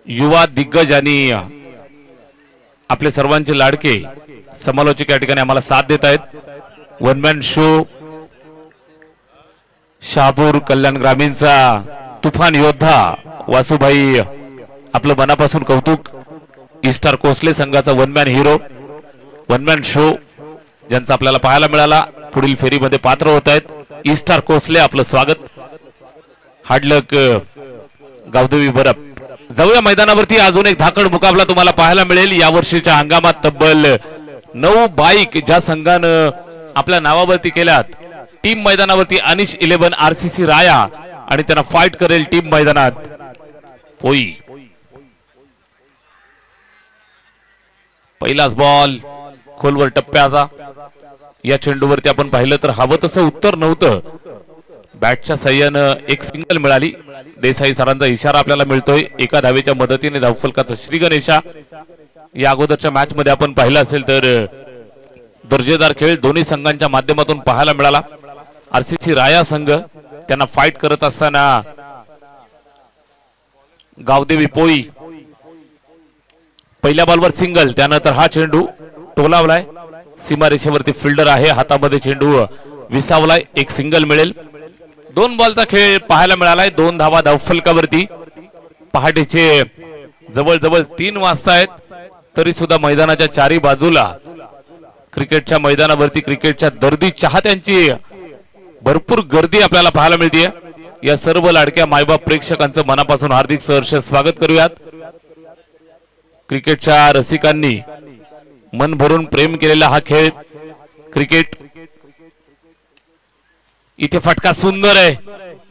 युवा दिग्गज आणि आपले सर्वांचे लाडके समालोचक या ठिकाणी आम्हाला साथ देत आहेत। वन मॅन शो शहापूर कल्याण ग्रामीणचा तुफान योद्धा वासुभाई, आपलं मनापासून कौतुक। ईस्टार कोसले संघाचा one man hero, one man show ज्यांचा आपल्याला पाहायला मिळाला पुढील फेरीमध्ये पात्र होत आहेत। ईस्टार कोसले आपलं स्वागत। हाडलक गावदेवी बरप जाऊया मैदानावरती। अजून एक धाकड मुकाबला तुम्हाला पाहायला मिळेल। या वर्षीच्या हंगामात तब्बल 9 बाईक ज्या संघानं आपल्या नावावरती केल्यात। टीम मैदानावरती अनिश 11 आरसीसी राया आणि त्यांना फाईट करेल टीम मैदानात पोई। पहिलाच बॉल खोलवर टप्प्याचा। या चेंडूवरती आपण पाहिलं तर हवं तसं उत्तर नव्हतं। बॅटच्या साह्यानं एक सिंगल मिळाली। देसाई सरांचा इशारा आपल्याला मिळतोय। एका धावेच्या मदतीने धावफलकाचा श्री गणेशा। या अगोदरच्या मॅच मध्ये आपण पाहिलं असेल तर दर्जेदार खेळ दोन्ही संघांच्या माध्यमातून पाहायला मिळाला। आरसीसी राया संघ त्यांना फाईट करत असताना गावदेवी पोई पहिल्या बॉलवर सिंगल, त्यानंतर हा चेंडू टोलावलाय। सीमारेषेवरती फिल्डर आहे, हातामध्ये चेंडू विसावलाय। एक सिंगल मिळेल। 2 बॉलचा खेळ पाहायला मिळालाय। 2 धावा धावफलकावरती। पहाटेचे जवळजवळ 3 वाजता आहेत, तरी सुद्धा मैदानाच्या चारी बाजूला क्रिकेटच्या मैदानावरती क्रिकेटच्या दर्दी चाहत्यांची भरपूर गर्दी आपल्याला पाहायला मिळते। या सर्व लाडक्या मायबाप प्रेक्षकांचं मनापासून हार्दिक सहर्ष स्वागत करूयात। क्रिकेटच्या रसिकांनी मन भरून प्रेम केलेला हा खेळ क्रिकेट। इथे फटका सुंदर आहे,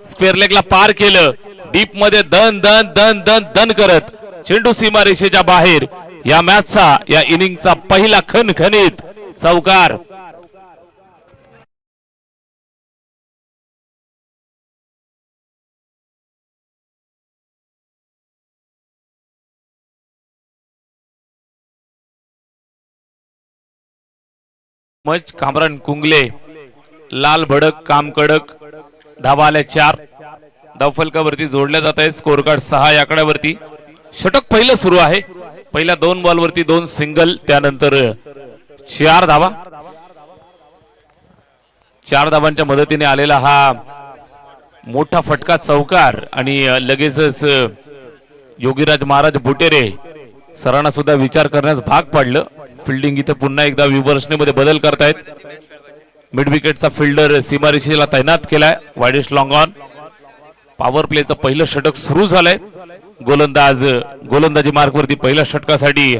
स्क्वेअर लेगला पार केलं। डीप मध्ये दन दन दन दन दन करत चेंडू सीमारेषेच्या बाहेर। या मॅचचा या इनिंगचा पहिला खणखणीत चौकार। मच कामरान कुंगले लाल भडक काम कडक। धावा आल्या 4। धावफलकावरती जोडल्या जात आहे। स्कोर कार्ड 6 या आकड्यावरती। षटक पहिलं सुरू आहे। पहिल्या 2 बॉलवरती 2 सिंगल, त्यानंतर 4 धावा। 4 धावांच्या मदतीने आलेला हा मोठा फटका चौकार। आणि लगेचच योगीराज महाराज बुटेरे सरांना सुद्धा विचार करण्यास भाग पाडलं। फिल्डिंग इथे पुन्हा एकदा विवर्षणेमध्ये बदल करतायत। मिड विकेटचा फिल्डर सीमारेषेला तैनात केलाय। वाईडेस्ट लॉंग ऑन। पॉवर प्लेचं पहिलं षटक सुरू झालंय। गोलंदाजी मार्कवरती पहिल्या षटकासाठी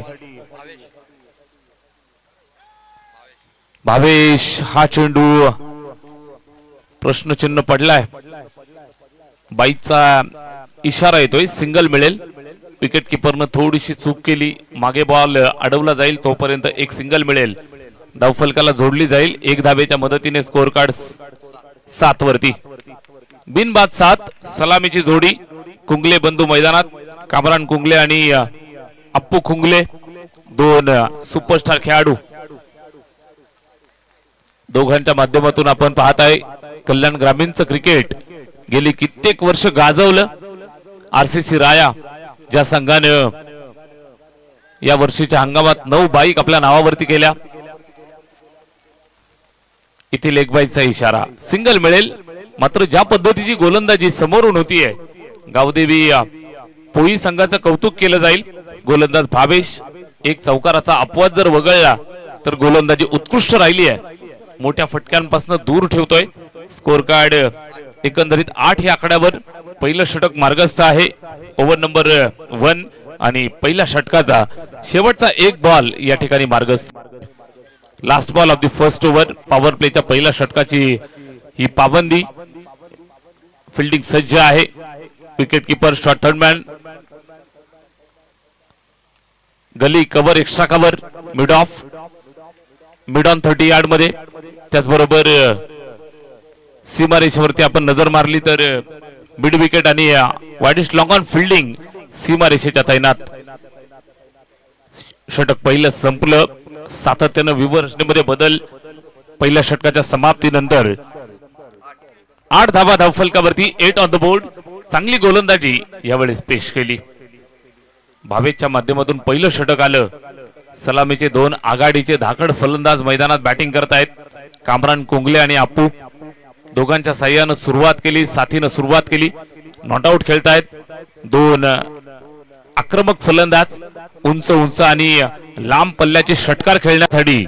भावेश। हा चेंडू प्रश्नचिन्ह पडलाय। बाईचा इशारा येतोय, सिंगल मिळेल। विकेट किपरनं थोडीशी चूक केली, मागे बॉल अडवला जाईल, तोपर्यंत एक सिंगल मिळेल। धावफलकाला जोडली जाईल 1 धावेच्या मदतीने। स्कोर कार्ड 7 वरती। बिनबाद 7। सलामीची जोडी कुंगले बंधू मैदानात। कामरान कुंगले आणि अप्पू कुंगले 2 सुपरस्टार खेळाडू। दोघांच्या माध्यमातून आपण पाहताय कल्याण ग्रामीणचं क्रिकेट गेली कित्येक वर्ष गाजवलं। आरसीसी राया ज्या संघानं या वर्षीच्या हंगामात 9 बाईक आपल्या नावावरती केल्या। इथे लेग बाईचा इशारा, सिंगल मिळेल। मात्र ज्या पद्धतीची गोलंदाजी समोरून होतीये, गावदेवी पोई संघाचं कौतुक केलं जाईल। गोलंदाज भावेश एक चौकाराचा अपवाद जर वगळला तर गोलंदाजी उत्कृष्ट राहिली आहे। मोठ्या फटक्यांपासून दूर ठेवतोय। स्कोर कार्ड एकंदरीत 8 या आकड्यावर पहिलं षटक मार्गस्थ आहे। ओव्हर नंबर 1 आणि पहिल्या षटकाचा शेवटचा 1 बॉल या ठिकाणी मार्गस्थ। Last ball of the first over. Power प्लेच्या पहिल्या षटकाची ही पाबंदी। फिल्डिंग सज्ज आहे। Wicket keeper short third man. Gully cover, extra cover, mid off, mid on 30 yard मध्ये। त्याचबरोबर सीमारेषेवरती आपण नजर मारली तर मिड विकेट आणि वाईडेस्ट लॉंग ऑन फिल्डिंग सीमारेषेच्या तैनात। षटक पहिलं संपलं। सातत्यानं विवर्षणेमध्ये बदल। पहिल्या षटकाच्या समाप्तीनंतर 8 धावा धावफलकावरती। 8 ऑन द बोर्ड। चांगली गोलंदाजी यावेळेस पेश केली. भावेशच्या माध्यमातून पहिलं षटक आलं. सलामीचे दोन आघाडीचे धाकड फलंदाज मैदानात बॅटिंग करतायत. कामरान कोंगले आणि अप्पू दोघांच्या साह्यानं सुरुवात केली, साथीनं सुरुवात केली. नॉट आउट खेळतायत. दोन आक्रमक फलंदाज उंच उंच आणि लांब पल्ल्याचे षटकार खेळण्यासाठी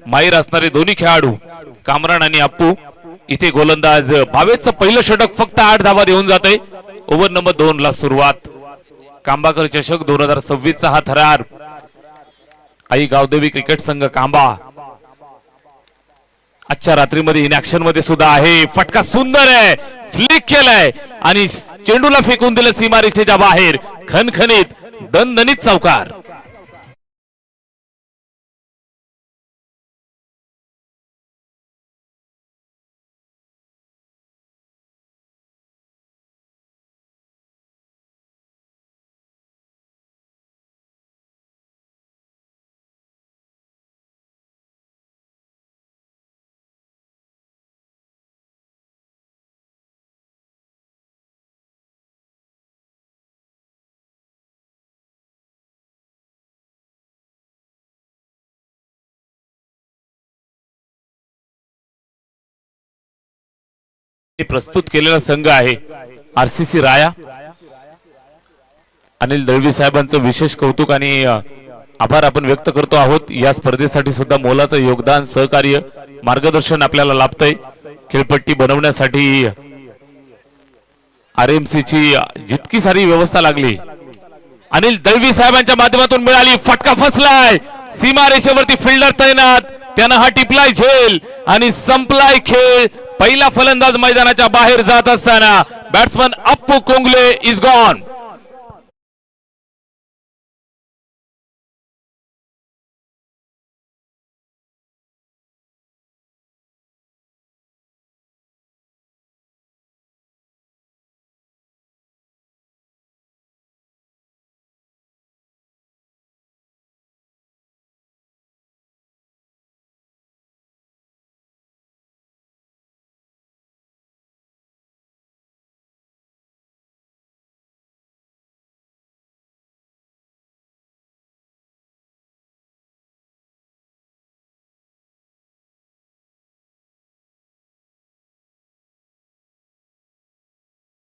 माहीर असणारे दोन्ही खेळाडू कामरान आणि अप्पू. इथे गोलंदाज भावेशचं पहिलं षटक फक्त 8 धावा देऊन जाते. ओव्हर नंबर 2 ला सुरुवात. कांबाकर चषक 2026 चा हा थरार आई गावदेवी क्रिकेट संघ कांबा आजच्या रात्रीमध्ये इन ऍक्शन मध्ये सुद्धा आहे. फटका सुंदर आहे, फ्लिक केलाय आणि चेंडूला फेकून दिलं सीमारेषेच्या बाहेर. खणखणीत दणदणीत चौकार. प्रस्तुत केलेला संघ आहे आरसीसी राया. अनिल दळवी साहेबांचं विशेष कौतुक आणि आभार आपण व्यक्त करतो आहोत. या स्पर्धेसाठी सुद्धा मोलाचं योगदान, सहकार्य, मार्गदर्शन आपल्याला लाभतंय. खेळपट्टी बनवण्यासाठी आरएमसी ची जितकी सारी व्यवस्था लागली अनिल दळवी साहेबांच्या माध्यमातून मिळाली. फटका फसलाय, सीमारेषेवरती फिल्डर तैनात, त्यानं हा टिपलाय झेल आणि संपलाय खेळ. पहिला फलंदाज मैदानाच्या बाहेर जात असताना batsman Appu Kongle is gone.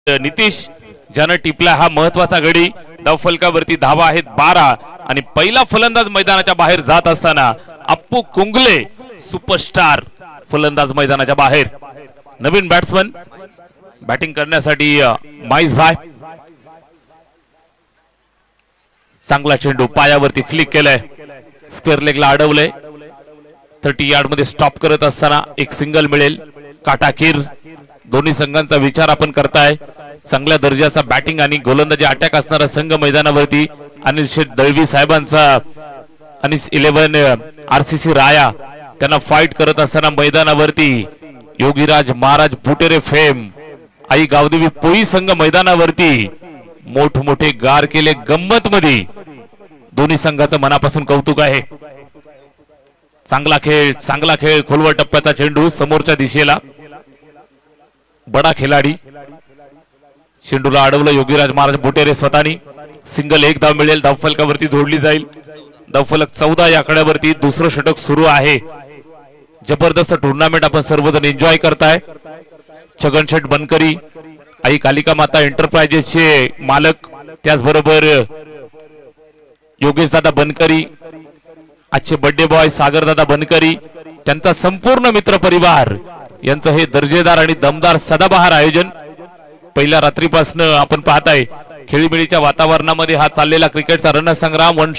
Nitish ज्यानं टिपला हा महत्वाचा गडी. धावफलकावरती धावा आहेत 12 आणि पहिला फलंदाज मैदानाच्या बाहेर जात असताना अप्पू कोंगले सुपरस्टार फलंदाज मैदानाच्या बाहेर. नवीन बॅट्समन बॅटिंग करण्यासाठी माईस भाई. चांगला चेंडू पायावरती फ्लिक केलाय, स्क्वेअर लेगला अडवलंय. 30 यार्ड मध्ये स्टॉप करत असताना एक सिंगल मिळेल. काटाकीर दोन्ही संघांचा विचार आपण करताय. चांगल्या दर्जाचा बॅटिंग आणि गोलंदाजी अटॅक असणारा संघ मैदानावरती. अनिल शेठ दळवी साहेबांचा आणि 11 आरसीसी राया त्यांना फाईट करत असताना मैदानावरती योगीराज महाराज बुटेरे फेम आई गावदेवी पोई संघ मैदानावरती. मोठमोठे गार केले गंमत मध्ये. दोन्ही संघाचं मनापासून कौतुक आहे. चांगला खेळ खोलवर टप्प्याचा चेंडू समोरच्या दिशेला. बडा खिलाडी चेंडूला अडवलं योगीराज महाराज बुटेरे स्वतःनी. सिंगल, एक धाव मिळेल. धावफलकावरती जोडली जाईल. धावफलक 14 या आकड्यावरती दुसरं षटक सुरू आहे. जबरदस्त टुर्नामेंट आपण सर्वजण एन्जॉय करताय. छगनशेठ बनकरी आई कालिका माता एंटरप्राइजेसचे मालक, त्याचबरोबर योगेश दादा बनकरी, आजचे बर्थडे बॉय सागर दादा बनकरी, त्यांचा संपूर्ण मित्र परिवार यांचं हे दर्जेदार आणि दमदार सदाबहार आयोजन. पहिल्या रात्रीपासून आपण पाहताय खेळीमेळीच्या वातावरणामध्ये हा चाललेला क्रिकेटचा रणसंग्राम. वन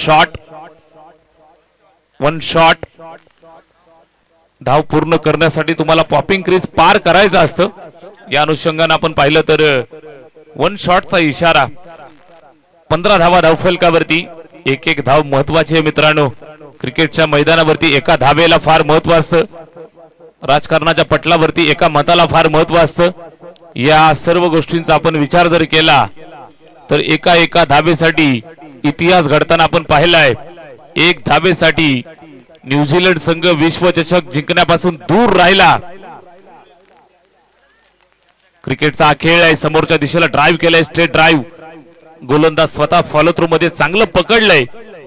शॉट धाव पूर्ण करण्यासाठी तुम्हाला पॉपिंग क्रीज पार करायचं असतं. या अनुषंगाने आपण पाहिलं तर 1 शॉटचा इशारा. 15 धावा धावफलकावरती. एक धाव महत्वाची आहे मित्रांनो. क्रिकेटच्या मैदानावरती एका धावेला फार महत्व असतं. राजकारणाच्या पटलावरती एका मताला फार महत्व असतं. या सर्व गोष्टींचा आपण विचार जर केला तर एका धावेसाठी इतिहास घडताना आपण पाहिलाय. एक धावेसाठी न्यूझीलंड संघ विश्वचषक जिंकण्यापासून दूर राहिला. क्रिकेटचा हा खेळ आहे. समोरच्या दिशेला ड्राईव्ह केलाय, स्ट्रेट ड्राईव्ह. गोलंदाज स्वतः फॉलो थ्रू मध्ये चांगलं पकडलंय.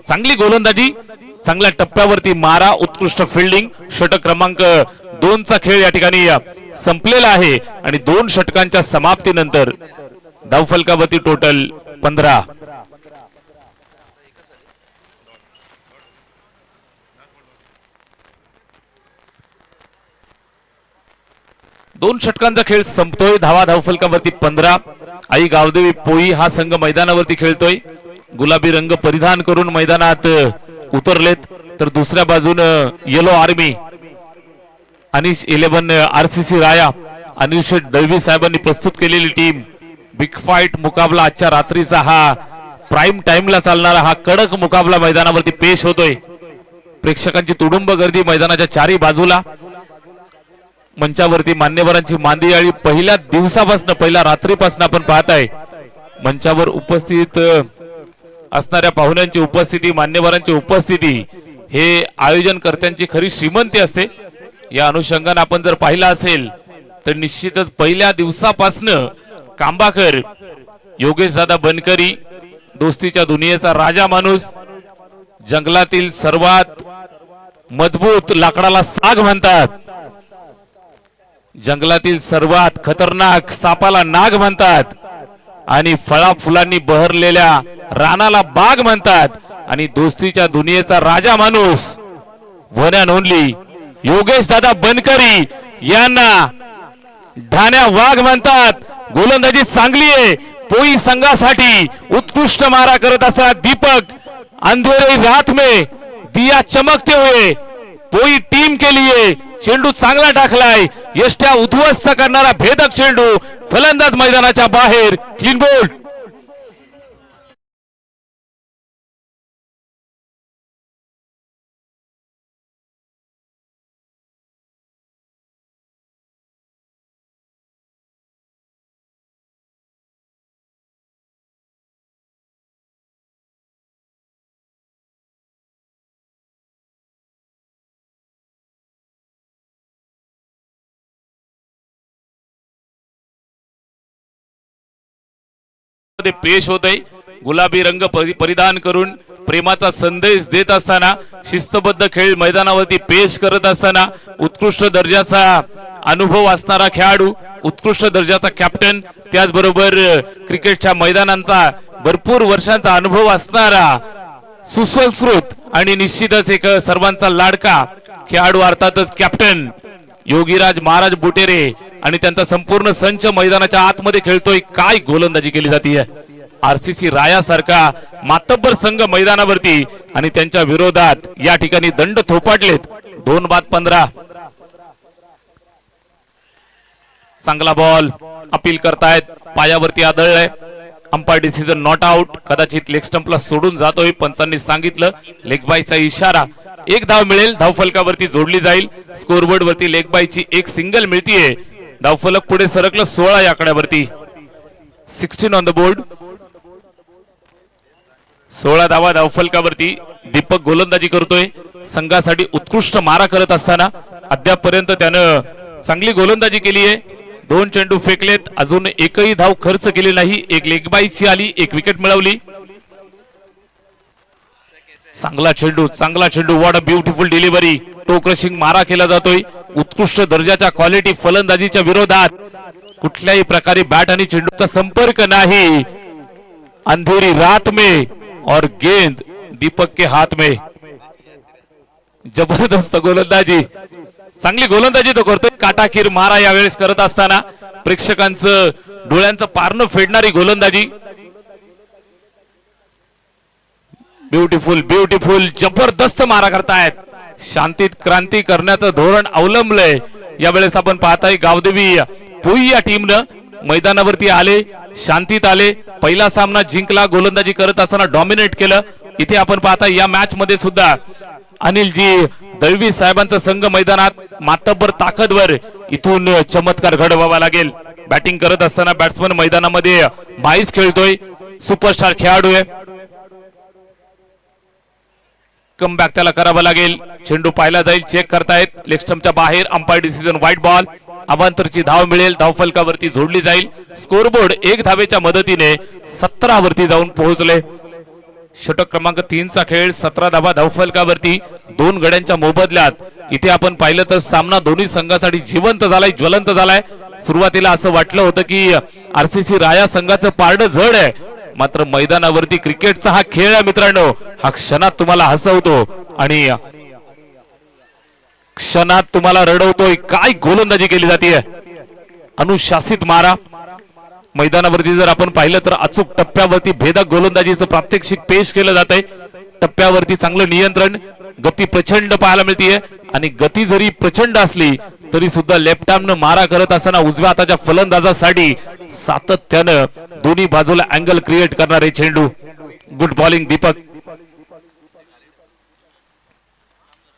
चांगली गोलंदाजी, चांगल्या टप्प्यावरती मारा, उत्कृष्ट फिल्डिंग. षटक क्रमांक 2 चा खेळ या ठिकाणी संपलेला आहे आणि 2 षटकांच्या समाप्तीनंतर धावफलकावरती टोटल 15. दोन षटकांचा खेळ संपतोय. धावफलकावरती 15. आई गावदेवी पोई हा संघ मैदानावरती खेळतोय. गुलाबी रंग परिधान करून मैदानात उतरलेत. तर दुसऱ्या बाजूनं येलो आर्मी अनिश 11 आरसीसी राया अनिल शेठ दळवी साहेबांनी प्रस्तुत केलेली टीम. बिग फाईट मुकाबला आजच्या रात्रीचा हा प्राईम टाइमला चालणारा हा कडक मुकाबला मैदानावरती पेश होतोय. प्रेक्षकांची तुडुंब गर्दी मैदानाच्या चारी बाजूला. मंचावरती मान्यवरांची मांदियाळी पहिल्या दिवसापासून, पहिल्या रात्रीपासून आपण पाहताय. मंचावर उपस्थित असणाऱ्या पाहुण्यांची उपस्थिती, मान्यवरांची उपस्थिती हे आयोजनकर्त्यांची खरी श्रीमंती असते. या अनुषंगाने आपण जर पाहिला असेल तर निश्चितच पहिल्या दिवसापासून कांबाकर योगेश दादा बनकरी, दोस्तीच्या दुनियेचा राजा माणूस, जंगलातील सर्वात मजबूत लाकडाला साग म्हणतात, जंगलातील सर्वात खतरनाक सापाला नाग म्हणतात आणि फळा फुलांनी बहरलेल्या रानाला बाग म्हणतात. आणि दोस्तीच्या दुनियेचा राजा माणूस वन अँड ओनली योगेश दादा बनकरी यांना ढाण्या वाघ म्हणतात. गोलंदाजी चांगली आहे. पोई संघासाठी उत्कृष्ट मारा करत असताना दीपक अंधेरे रात में दिया चमकते हुए पोई टीम के लिए चेंडू चांगला टाकलाय. यष्ट्या उद्ध्वस्त करणारा भेदक चेंडू, फलंदाज मैदानाच्या बाहेर, क्लीन बोल्ड. पेश होत आहे. गुलाबी रंग परिधान करून प्रेमाचा संदेश देत असताना, शिस्तबद्ध खेळ मैदानावरती पेश करत असताना, उत्कृष्ट दर्जाचा अनुभव असणारा खेळाडू, उत्कृष्ट दर्जाचा कॅप्टन, त्याचबरोबर क्रिकेटच्या मैदानांचा भरपूर वर्षांचा अनुभव असणारा सुसंस्कृत आणि निश्चितच एक सर्वांचा लाडका खेळाडू अर्थातच कॅप्टन योगीराज महाराज बुटेरे आणि त्यांचा संपूर्ण संच मैदानाच्या आतमध्ये खेळतोय. काय गोलंदाजी केली जाते. आरसीसी राया सारखा मातब्बर संघ मैदानावरती आणि त्यांच्या विरोधात या ठिकाणी दंड थोपाटलेत. 2-15. चांगला बॉल अपील करतायत, पायावरती आदळलाय. Umpire decision not out. कदाचित लेग स्टंपला सोडून जातोय. पंचांनी सांगितलं लेग बायचा इशारा. एक धाव मिळेल, धावफलकावरती जोडली जाईल. स्कोरबोर्ड वरती लेग बायची एक सिंगल मिळतीये. धावफलक पुढे सरकलं 16 या आकड्यावरती. 16 ऑन द बोर्ड. 16 धावा धावफलकावरती. दीपक गोलंदाजी करतोय. संघासाठी उत्कृष्ट मारा करत असताना अद्यापपर्यंत त्यानं चांगली गोलंदाजी केली आहे. 2 चेंडू फेकलेत, अजून एकही धाव खर्च केली नाही. एक लेग बायची आली, एक विकेट मिळवली. चांगला चेंडू. What a beautiful delivery. Toe crushing मारा केला जातोय. उत्कृष्ट दर्जाच्या क्वालिटी फलंदाजीच्या विरोधात कुठल्याही प्रकारे बॅट आणि चेंडूचा संपर्क नाही. अंधेरी रात में और गेंद दीपक के हाथ में. जबरदस्त गोलंदाजी, चांगली गोलंदाजी तो करतोय. काटाकीर मारा यावेळेस करत असताना प्रेक्षकांचं डोळ्यांचं पारणं फेडणारी गोलंदाजी. ब्युटिफुल जबरदस्त मारा करतायत. शांतीत क्रांती करण्याचं धोरण अवलंबलंय. यावेळेस आपण पाहताय गावदेवी पोई या टीमनं मैदानावरती आले, शांतीत आले. पहिला सामना जिंकला, गोलंदाजी करत असताना डॉमिनेट केलं. इथे आपण पाहताय या मॅच मध्ये सुद्धा अनिलजी दळवी साहेबांचा संघ मैदानात मातब्बर ताकदवर इथून चमत्कार घडवावा लागेल. बॅटिंग करत असताना बॅट्समन मैदानामध्ये 22 खेळतोय. सुपरस्टार खेळाडू आहे. कम बॅक त्याला करावा लागेल. चेंडू पाहिला जाईल, चेक करतायत. लेग स्टंपच्या बाहेर. Umpire decision wide ball. अवांतरची धाव मिळेल, धावफलकावरती जोडली जाईल. स्कोरबोर्ड 1 धावेच्या मदतीने 17 वरती जाऊन पोहोचले. षटक क्रमांक 3 चा खेळ, 17 धावा धावफलकावरती, 2 गड्यांच्या मोबदल्यात. इथे आपण पाहिलं तर सामना दोन्ही संघासाठी जिवंत झालाय, ज्वलंत झालाय. सुरुवातीला असं वाटलं होतं की आरसीसी राया संघाचं पारडं जड आहे, मात्र मैदानावरती क्रिकेटचा हा खेळ आहे मित्रांनो. हा क्षणात तुम्हाला हसवतो आणि क्षणात तुम्हाला रडवतोय. काय गोलंदाजी केली जाते, अनुशासित मारा. मैदानावरती जर आपण पाहिलं तर अचूक टप्प्यावरती भेदक गोलंदाजीचं प्रात्यक्षिक पेश केलं जात आहे. टप्प्यावरती चांगलं नियंत्रण, गती प्रचंड पाहायला मिळतीये. आणि गती जरी प्रचंड असली तरी सुद्धा लेफ्ट आर्मनं मारा करत असताना उजव्या हाताच्या फलंदाजासाठी सातत्यानं दोन्ही बाजूला अँगल क्रिएट करणारे चेंडू. Good bowling Deepak.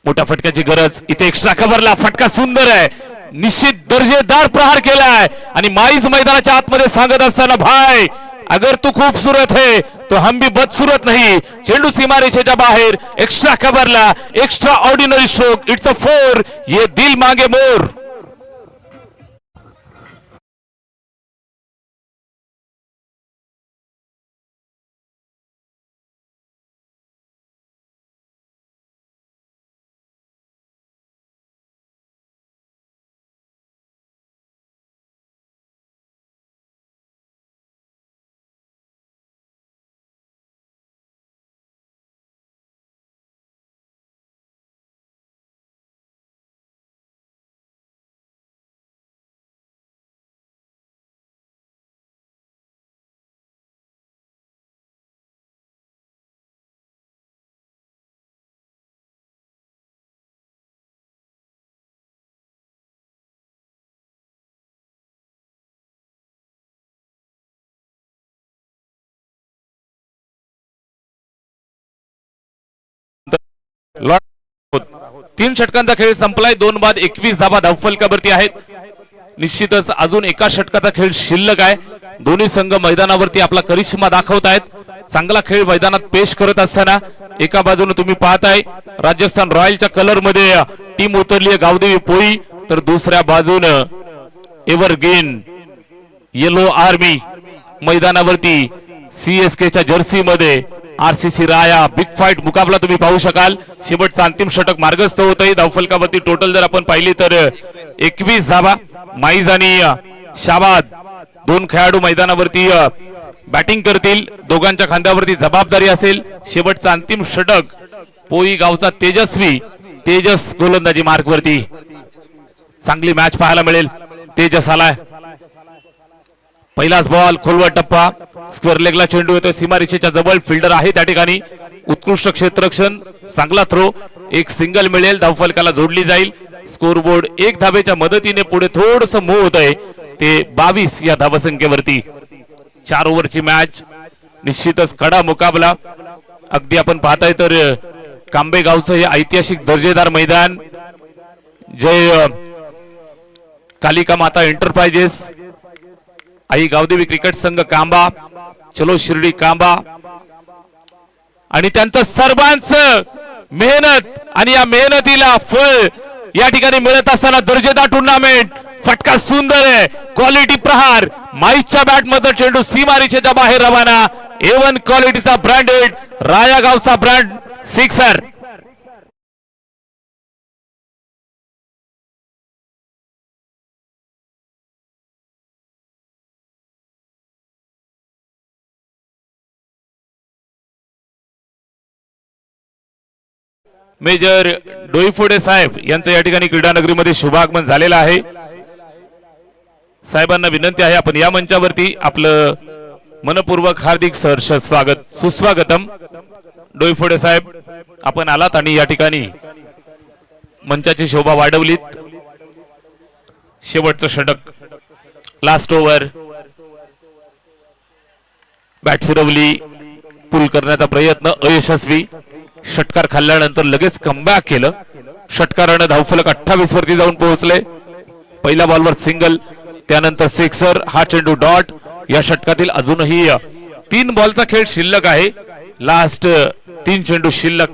मोठ्या फटक्याची गरज इथे. एक्स्ट्रा कव्हरला फटका सुंदर आहे, निश्चित दर्जेदार प्रहार केलाय. आणि माईज मैदानाच्या आतमध्ये सांगत असताना, भाई अगर तू खूबसूरत है तो हम भी बदसूरत नहीं. चेंडू सीमारेषेच्या बाहेर, एक्स्ट्रा कव्हरला, extraordinary stroke, it's a 4. ये दिल मांगे मोर. तीन षटकांचा खेळ संपलाय. 2 बाद 21 धावा धावफलकावरती आहेत. निश्चितच अजून एका षटकाचा खेळ शिल्लक आहे. दोन्ही संघ मैदानावरती आपला करिश्मा दाखवतायत. चांगला खेळ मैदानात पेश करत असताना एका बाजूने तुम्ही पाहताय राजस्थान रॉयलच्या कलर मध्ये टीम उतरली आहे गावदेवी पोई, तर दुसऱ्या बाजूने एव्हरग्रीन येलो आर्मी मैदानावरती सीएसकेच्या जर्सी मध्ये आरसीसी राया. बिग फाईट मुकाबला तुम्ही पाहू शकाल. शेवटचा अंतिम षटक मार्गस्थ होत आहे. धावफलकावरती टोटल जर आपण पाहिली तर 21 धावा. माईज आणि शाबाद 2 खेळाडू मैदानावरती बॅटिंग करतील. दोघांच्या खांद्यावरती जबाबदारी असेल. शेवटचा अंतिम षटक पोई गावचा तेजस गोलंदाजी मार्कवरती. चांगली मॅच पाहायला मिळेल. तेजस आलाय. पहिलाच बॉल, खोलवर टप्पा, स्क्वेअर लेगला चेंडू येतो सीमारेषेच्या जवळ. फिल्डर आहे त्या ठिकाणी. उत्कृष्ट क्षेत्ररक्षण, चांगला थ्रो, एक सिंगल मिळेल, धावफलकाला जोडली जाईल. स्कोरबोर्ड 1 धावेच्या मदतीने पुढे थोडस मूव्ह होत आहे, ते 22 या धावसंख्येवरती. 4 ओव्हरची मॅच, निश्चितच कडा मुकाबला. अगदी आपण पाहताय तर कांबे गावचं हे ऐतिहासिक दर्जेदार मैदान, जय कालिका माता एंटरप्राइजेस, आई गावदेवी क्रिकेट संघ कांबा, चलो शिर्डी कांबा, आणि त्यांचं सर्वांचं मेहनत आणि या मेहनतीला फळ या ठिकाणी मिळत असताना दर्जेदार टुर्नामेंट. फटका सुंदर आहे, क्वालिटी प्रहार. माईच्या बॅट मध्ये चेंडू सीमारेषेच्या बाहेर रवाना. A1 क्वालिटीचा ब्रँडेड राया गावचा ब्रँड सिक्सर. मेजर डोईफोडे साहेब यांचं या ठिकाणी क्रीडानगरीमध्ये शुभागमन झालेलं आहे. साहेबांना विनंती आहे आपण या मंचावरती आपलं मनपूर्वक हार्दिक सहर्ष स्वागत, सुस्वागतम. डोईफोडे साहेब आपण आलात आणि या ठिकाणी मंचाची शोभा वाढवलीत. शेवटचं षटक, लास्ट ओव्हर, बॅट फिरवली, पुल करण्याचा प्रयत्न अयशस्वी. षटकार खाल्ल्यानंतर लगेच कमबॅक केलं. षटकारानं धावफलक 28 वरती जाऊन पोहोचले. पहिल्या बॉलवर सिंगल, त्यानंतर सिक्सर, हा चेंडू डॉट. या षटकातील अजूनही 3 बॉलचा खेळ शिल्लक आहे. लास्ट 3 चेंडू शिल्लक.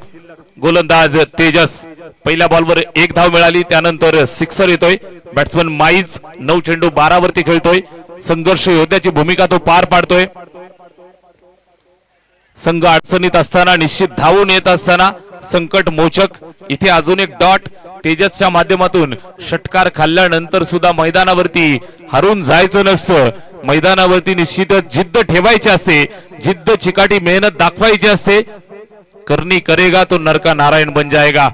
गोलंदाज तेजस, पहिल्या बॉलवर 1 धाव मिळाली, त्यानंतर सिक्सर येतोय. बॅट्समन माईज 9 चेंडू 12 वरती खेळतोय. संघर्ष योद्ध्याची भूमिका तो पार पाडतोय. संघ अडचणीत असताना निश्चित धावून येत असताना संकट मोचक इथे अजून एक डॉट. तेजसच्या माध्यमातून षटकार खाल्ल्यानंतर सुद्धा मैदानावरती हरून जायचं नसतं. मैदानावरती निश्चितच जिद्द ठेवायची असते. जिद्द चिकाटी मेहनत दाखवायची असते. करनी करेगा तो नरका नारायण बन जाएगा.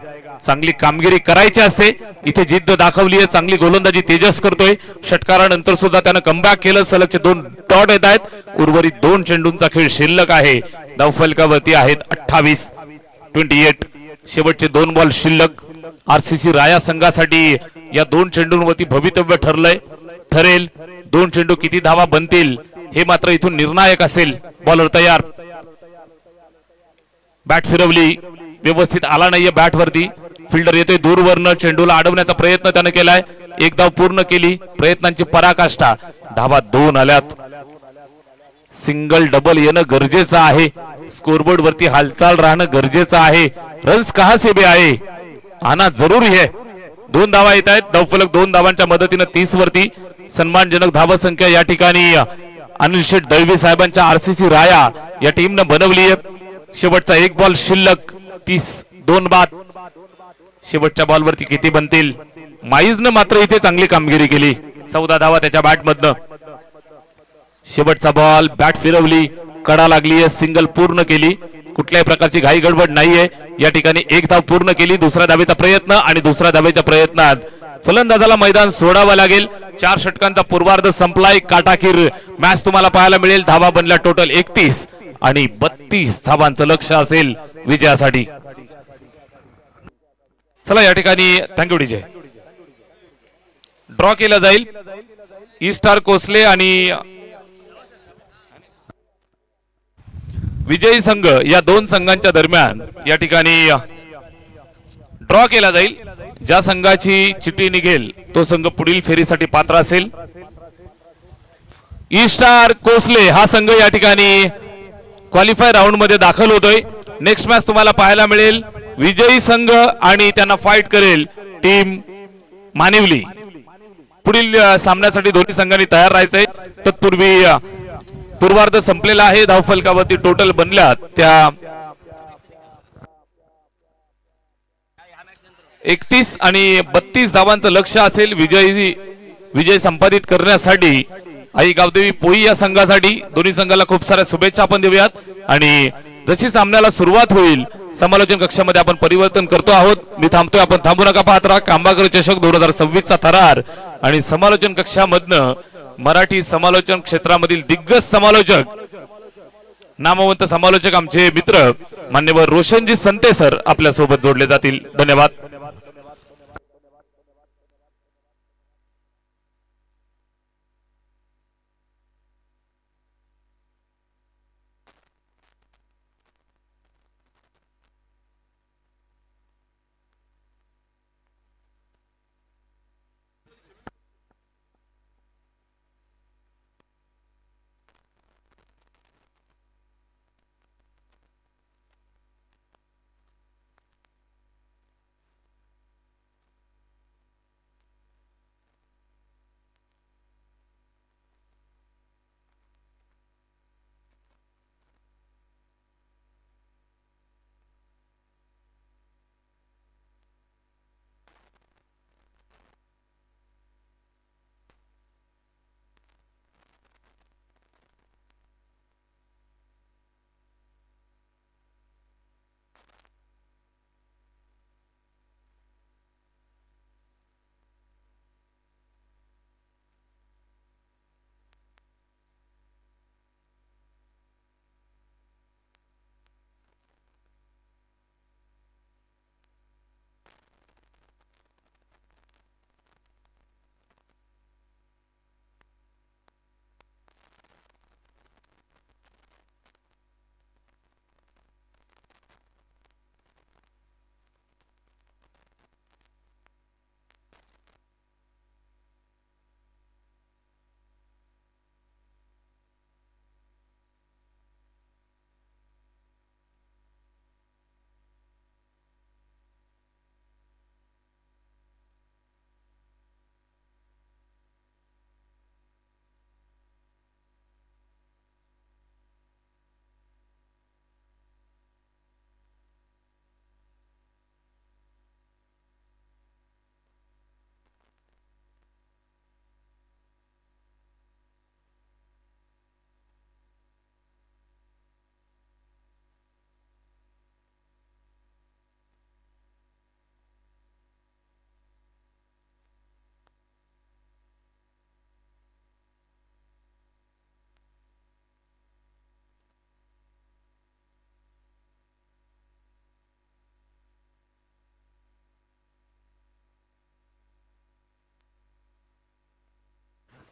चांगली कामगिरी करायची असते. इथे जिद्द दाखवली आहे. चांगली गोलंदाजी तेजस करतोय. षटकारानंतर सुद्धा त्यानं कमबॅक केलं. सलगचे 2 डॉट येत आहेत. उर्वरित 2 चेंडूंचा खेळ शिल्लक आहे. धावफलकावरती आहेत 28. शेवटचे 2 बॉल शिल्लक. आरसीसी राया संघासाठी या 2 चेंडूंवरती भवितव्य ठरेल. 2 चेंडू किती धावा बनतील हे मात्र इथून निर्णायक असेल. बॉलर तयार. बॅट फिरवली. व्यवस्थित आला नाहीये बॅट वरती. फिल्डर येतोय दूरवरनं. चेंडूला अडवण्याचा प्रयत्न त्यानं केलाय. एक धाव पूर्ण केली. प्रयत्नांची पराकाष्ठा. धावा 2 आल्यात. सिंगल डबल येणं गरजेचं आहे. स्कोरबोर्ड वरती हालचाल राहणं गरजेचं आहे. रन्स कहा से भी आए आना जरूरी है. 2 धावा येत आहेत. धावफलक 2 धावांच्या मदतीनं 30 वरती. सन्मानजनक धावसंख्या या ठिकाणी अनिल शेठ दळवी साहेबांच्या आरसीसी राया या टीमनं बनवली आहे. शेवटचा 1 बॉल शिल्लक. 30-2 बाद. शेवटच्या बॉलवरती किती बनतील. माईजनं मात्र इथे चांगली कामगिरी केली. 14 धावा त्याच्या बॅटमधनं. शेवटचा बॉल. बॅट फिरवली. कडा लागली. सिंगल पूर्ण केली. कुठल्याही प्रकारची घाई गडबड नाहीये. या ठिकाणी 1 धाव पूर्ण केली. दुसऱ्या धावेचा प्रयत्न आणि दुसऱ्या धावेच्या प्रयत्नात फलंदाजाला मैदान सोडावं लागेल. 4 षटकांचा पूर्वार्ध संपलाय. काटाकीर मॅच तुम्हाला पाहायला मिळेल. धावा बनल्या टोटल 31 आणि 32 धावांचं लक्ष असेल विजयासाठी. चला या ठिकाणी थँक्यू डीजे. ड्रॉ केला जाईल. ई स्टार कोसले आणि विजयी संघ या 2 संघांच्या दरम्यान या ठिकाणी ड्रॉ केला जाईल. ज्या संघाची चिठ्ठी निघेल तो संघ पुढील फेरीसाठी पात्र असेल. ई स्टार कोसले हा संघ या ठिकाणी क्वालिफाय राऊंड मध्ये दाखल होतोय. नेक्स्ट मॅच तुम्हाला पाहायला मिळेल विजयी संघ आणि त्यांना फाईट करेल टीम मानिवली. पुढील सामन्यासाठी दोन्ही संघांनी तयार राहायचंय. तत्पूर्वी पूर्वार्ध संपलेला आहे. धावफलकावरती टोटल बनल्यात त्या 31 आणि 32 धावांचं लक्ष असेल विजय संपादित करण्यासाठी. आई गावदेवी पोई या संघासाठी दोन्ही संघाला खूप साऱ्या शुभेच्छा आपण देऊयात. आणि जशी सामन्याला सुरुवात होईल समालोचन कक्षामध्ये आपण परिवर्तन करतो आहोत. मी थांबतोय. आपण थांबू नका. पाहत राहा कांबाकर चषक 2026 चा थरार. आणि समालोचन कक्षामधनं मराठी समालोचन क्षेत्रामधील दिग्गज समालोचक नामवंत समालोचक आमचे मित्र मान्यवर रोशनजी संते सर आपल्या सोबत जोडले जातील. धन्यवाद.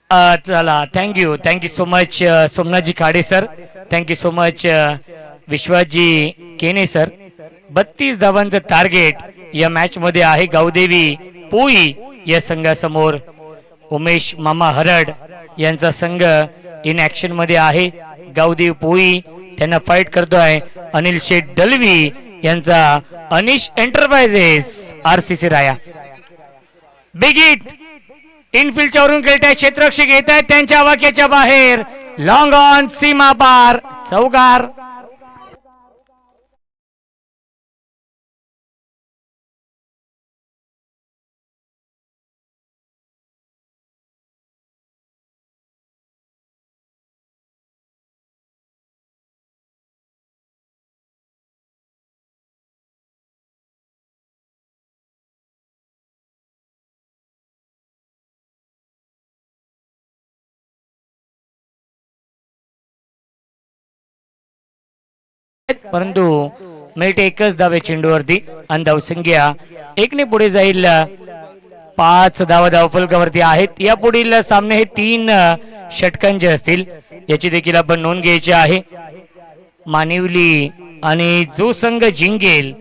चला थँक्यू सो मच सोमनाथजी Khade sir. Thank you so much विश्वासजी केने सर. 32 धावांचं टार्गेट या मॅच मध्ये आहे. गावदेवी पोई या संघासमोर उमेश मामा हरड यांचा संघ इन ऍक्शन मध्ये आहे. गावदेवी पोई त्यांना फाईट करतोय अनिल शेठ दलवी यांचा अनिश एंटरप्राइजेस RCC राया. बिग हिट इनफिल्डच्या वरून खेळताय. क्षेत्ररक्षक येत आहेत त्यांच्या वाक्याच्या बाहेर. लॉंग ऑन सीमा पार चौकार. परंतु मिनिट एकच धावे चेंडूवरती आणि धावसंख्या एकने पुढे जाईल. 5 धावा धावफलकावरती आहेत. या पुढील सामने हे 3 षटकांचे असतील याची देखील आपण नोंद घ्यायची आहे. मानिवली आणि जो संघ जिंकेल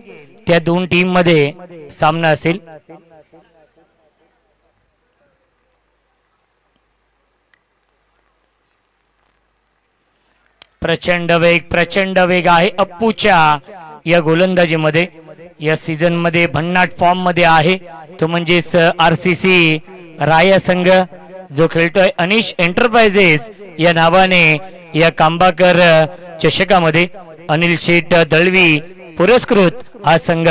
त्या 2 टीम मध्ये सामना असेल. प्रचंड वेग आहे अप्पूच्या या गोलंदाजीमध्ये. या सीझन मध्ये भन्नाट फॉर्म मध्ये आहे तो म्हणजेच RCC राया संघ जो खेळतोय अनिश एंटरप्राइजेस या नावाने. या कांबाकर चषकामध्ये अनिल शेठ दळवी पुरस्कृत हा संघ.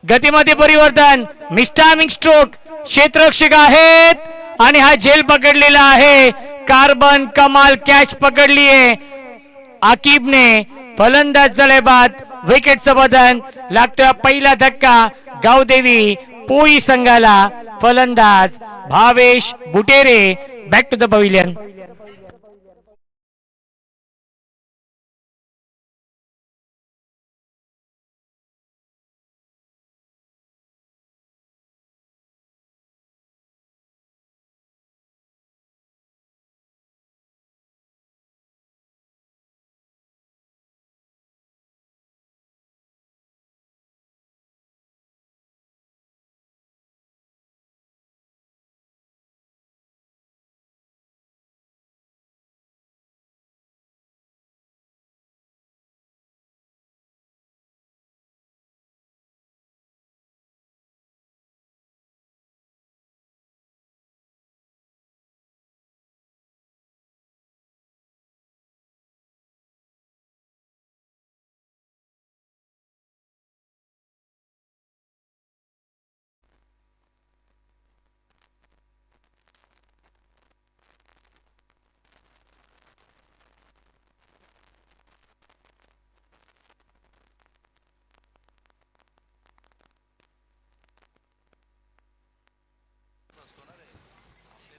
गतीमध्ये परिवर्तन मिस्टामिंग स्ट्रोक क्षेत्ररक्षक आहेत आणि हा झेल पकडलेला आहे. कार्बन कमाल कॅच पकडली आहे आकिबने. फलंदाज झाले बाद. विकेटचं बदन लागतोय. पहिला धक्का गावदेवी पोई संघाला. फलंदाज Bhavesh Butere. Back to the pavilion.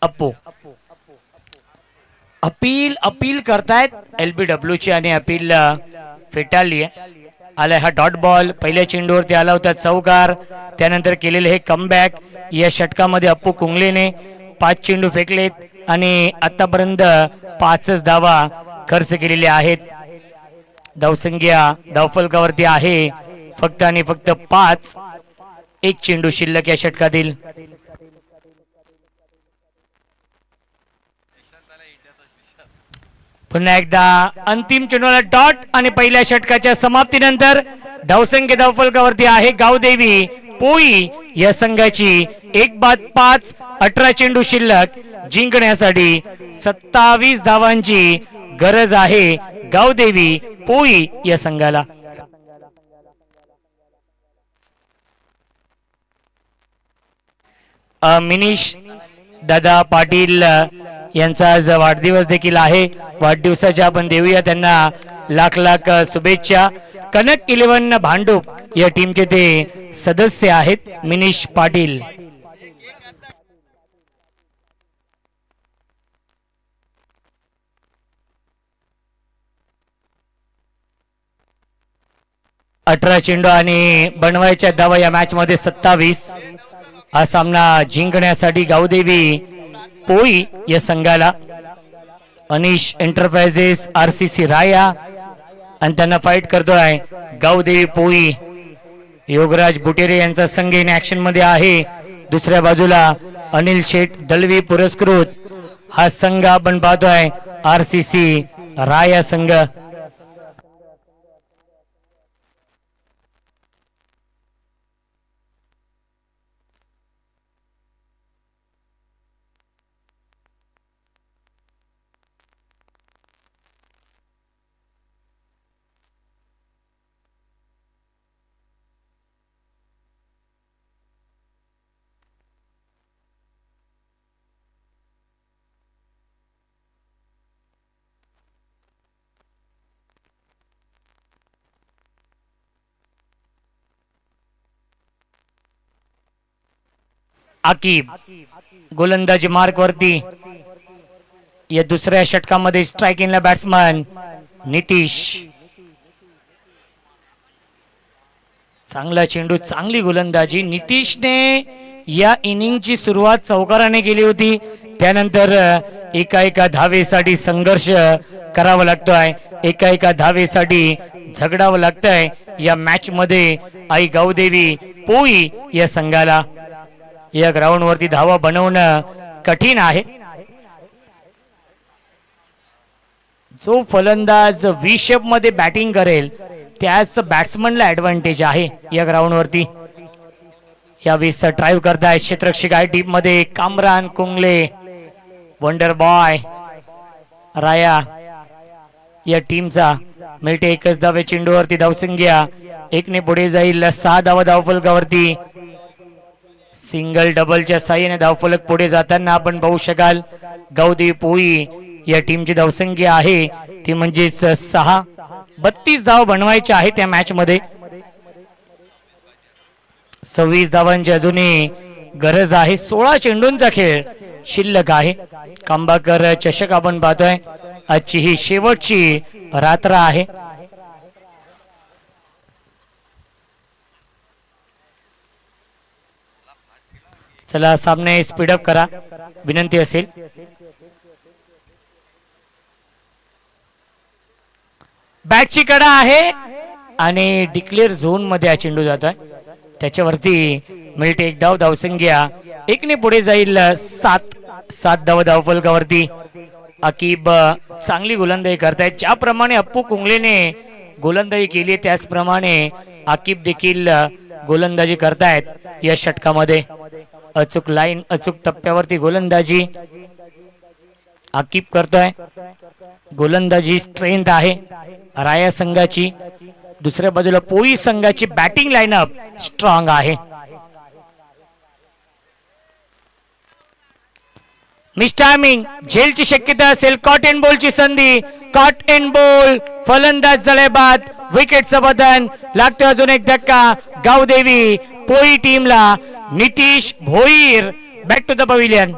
अप्पू अपील करतायत LBW ची आणि अपील फेटाळली आहे. आलाय हा डॉट बॉल. पहिल्या चेंडूवरती आला होता चौकार. त्यानंतर केलेले हे कमबॅक. या षटकामध्ये अप्पू कुंगलेने 5 चेंडू फेकलेत आणि आतापर्यंत 5च धावा खर्च केलेले आहेत. धावसंख्या धावफलकावरती आहे फक्त आणि फक्त 5. 1 चेंडू शिल्लक या षटकातील. पुन्हा एकदा अंतिम चेंडूला डॉट आणि पहिल्या षटकाच्या समाप्तीनंतर धावसंख्या धावफलकावरती आहे गावदेवी पोई या संघाची 1/5. 18 चेंडू शिल्लक. जिंकण्यासाठी 27 धावांची गरज आहे गावदेवी पोई या संघाला. मिनिश दादा पाटील यांचा आज वाढदिवस देखील आहे. वाढदिवसाच्या आपण देऊया त्यांना लाख लाख शुभेच्छा. कनक 11 भांडूप या टीमचे ते सदस्य आहेत मिनिश पाटील. अठरा चेंडू आणि बनवायच्या धावा या मॅच मध्ये 27. हा सामना जिंकण्यासाठी गावदेवी पोई या संघाला. अनिश एंटरप्राइजेस RCC राया आणि त्यांना फाईट करतोय गावदेवी पोई. योगराज बुटेरे यांचा संघ इन ऍक्शन मध्ये आहे. दुसऱ्या बाजूला अनिल शेठ दलवी पुरस्कृत हा संघ आपण पाहतोय RCC राया संघ. आकिब गोलंदाजी मार्क वरती. या दुसऱ्या षटकामध्ये स्ट्रायकिंगला बॅट्समन नितीश. चांगला चेंडू, चांगली गोलंदाजी. नितीशने या इनिंगची सुरुवात चौकाराने केली होती. त्यानंतर एका धावेसाठी संघर्ष करावा लागतोय, एका धावेसाठी झगडावं लागतंय या मॅच मध्ये आई गावदेवी पोई या संघाला. या ग्राउंड वरती धावा बनवणं कठीण आहे. जो फलंदाज व्ही शेप मध्ये बॅटिंग करेल त्याच बॅट्समनला ऍडव्हान्टेज आहे या ग्राउंड वरती. यावेळेस ड्राईव्ह करताय क्षेत्ररक्षक आहे टीम मध्ये कामरान कुंगले. वंडर बॉय राया या टीमचा मिळते एकच धावे चेंडूवरती. धावसंख्या 1 ने पुढे जाईल. 6 धावा धावफलकावरती. सिंगल डबलच्या साह्याने धावफलक पुढे जाताना आपण पाहू शकाल गावदेवी पोई या टीमची धावसंख्या आहे ती म्हणजेच 6. 32 धाव बनवायच्या आहेत त्या मॅच मध्ये. 26 धावांची अजूनही गरज आहे. 16 चेंडूंचा खेळ शिल्लक आहे. कांबाकर चषक आपण पाहतोय. आजची ही शेवटची रात्र आहे. चला सामने स्पीडअप करा विनंती असेल. बॅटची कडा आहे आणि डिक्लेअर झोन मध्ये हा चेंडू जातोय. त्याच्यावरती मिळते 1 धाव. धावसंख्या 1 ने पुढे जाईल. 7 धाव धावफलकावरती. आकिब चांगली गोलंदाजी करतायत. ज्याप्रमाणे अप्पू कुंगलेने गोलंदाजी केली त्याचप्रमाणे आकिब देखील गोलंदाजी करतायत या षटकामध्ये. अचूक लाईन, अचूक टप्प्यावरती गोलंदाजी आकिब करतोय. गोलंदाजी स्ट्रेंथ आहे राया संघाची. दुसऱ्या बाजूला पोई संघाची बॅटिंग लाईनअप स्ट्रॉंग आहे. मिसटायमिंग झेलची शक्यता असेल. कॉट एंड बॉलची संधी. Caught and ball. फलंदाज जळेबाद. विकेटचं बदन लागतो. अजून एक धक्का गावदेवी पोई टीमला. Nitish Bhoir back to the pavilion.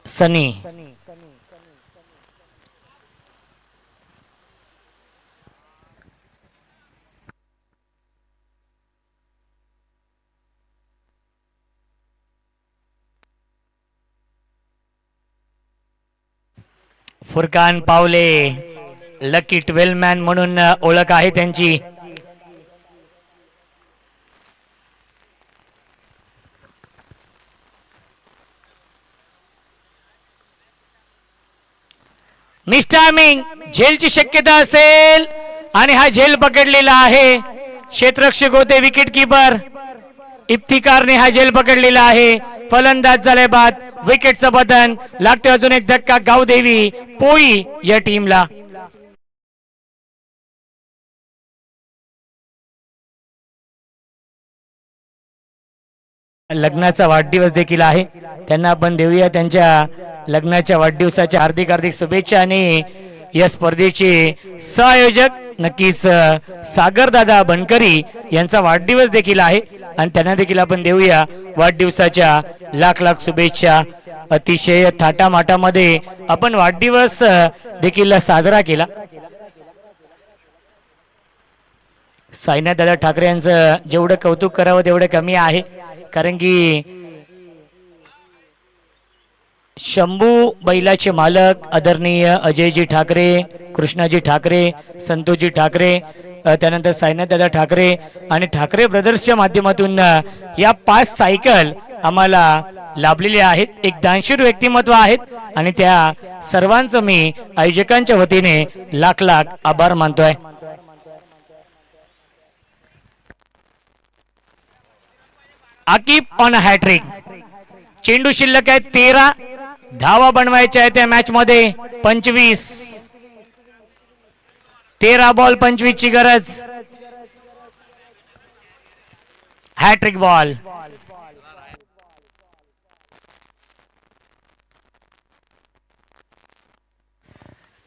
Sunny Furqan पावले लकी 12 मॅन म्हणून ओळख आहे त्यांची. मिसटायमिंग झेलची शक्यता असेल आणि हा झेल पकडलेला आहे. क्षेत्ररक्षक होते विकेट कीपर. इफ्तिकारने हा झेल पकडलेला आहे. फलंदाज झाले बाद. विकेटचं बटन लागते. अजून एक धक्का गावदेवी पोई या टीमला. लग्नाचा वाढदिवस देखील आहे. त्यांना आपण देऊया त्यांच्या लग्नाच्या वाढदिवसाच्या हार्दिक हार्दिक शुभेच्छा. आणि या स्पर्धेचे सहआयोजक नक्कीच सागरदादा बनकरी यांचा वाढदिवस देखील आहे आणि त्यांना देखील आपण देऊया वाढदिवसाच्या लाख लाख शुभेच्छा. अतिशय थाटामाटामध्ये आपण वाढदिवस देखील साजरा केला. साईनाथ दादा ठाकरे यांचं जेवढं कौतुक करावं तेवढं कमी आहे. कारण की शंभू बैलाचे मालक आदरणीय अजयजी ठाकरे, कृष्णाजी ठाकरे, संतोषजी ठाकरे, त्यानंतर साईनाथ दादा ठाकरे आणि ठाकरे ब्रदर्सच्या माध्यमातून या 5 सायकल आम्हाला लाभलेले आहेत. एक दानशूर व्यक्तिमत्व आहेत आणि त्या सर्वांचं मी आयोजकांच्या वतीने लाख लाख आभार मानतोय. Aqib on hat trick. चेंडू शिल्लक आहे 13. धावा बनवायच्या आहे त्या मॅच मध्ये 25. 13 बॉल 25 ची गरज. Hat trick ball.